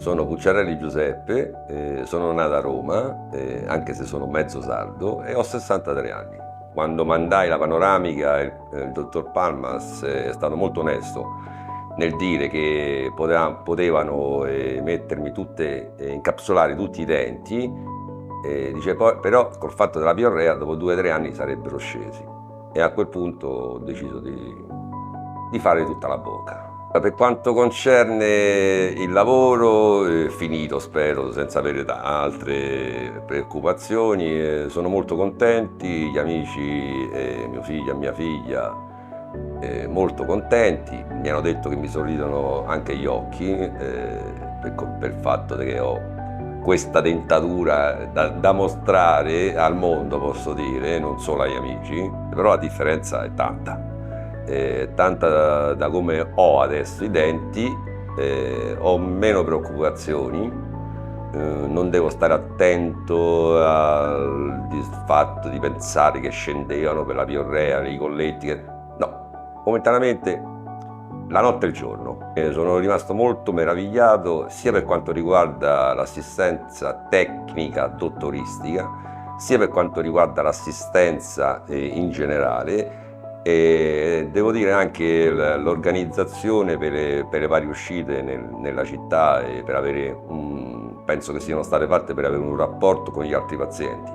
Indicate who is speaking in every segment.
Speaker 1: Sono Pucciarelli Giuseppe, sono nato a Roma, anche se sono mezzo sardo, e ho 63 anni. Quando mandai la panoramica, il dottor Palmas è stato molto onesto nel dire che potevano mettermi incapsulare tutti i denti, dice poi, però col fatto della piorrea dopo 2 o 3 anni sarebbero scesi. E a quel punto ho deciso di fare tutta la bocca. Per quanto concerne il lavoro, finito spero, senza avere altre preoccupazioni, sono molto contenti, gli amici, mio figlio e mia figlia, molto contenti, mi hanno detto che mi sorridono anche gli occhi, per il fatto che ho questa dentatura da mostrare al mondo, posso dire, non solo agli amici, però la differenza è tanta. Tanta da come ho adesso i denti, ho meno preoccupazioni, non devo stare attento al fatto di pensare che scendevano per la piorrea, i colletti, no, momentaneamente la notte e il giorno. Sono rimasto molto meravigliato sia per quanto riguarda l'assistenza tecnica dottoristica, sia per quanto riguarda l'assistenza in generale. E devo dire anche l'organizzazione per le varie uscite nella città e per avere penso che siano state fatte per avere un rapporto con gli altri pazienti.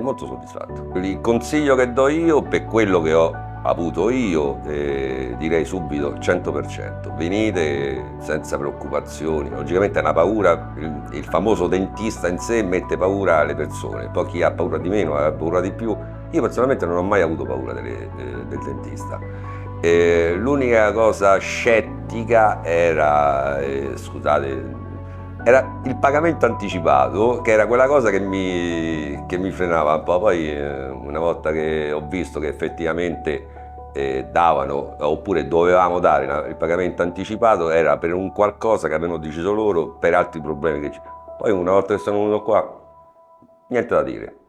Speaker 1: Molto soddisfatto. Il consiglio che do io, per quello che ho avuto io, direi subito 100%. Venite senza preoccupazioni. Logicamente è una paura, il famoso dentista in sé mette paura alle persone, poi chi ha paura di meno ha paura di più. Io personalmente non ho mai avuto paura del dentista. L'unica cosa scettica era, scusate, era il pagamento anticipato, che era quella cosa che mi frenava un po'. Poi una volta che ho visto che effettivamente davano, oppure dovevamo dare il pagamento anticipato, era per un qualcosa che avevano deciso loro, per altri problemi che c'è. Poi una volta che sono venuto qua, niente da dire.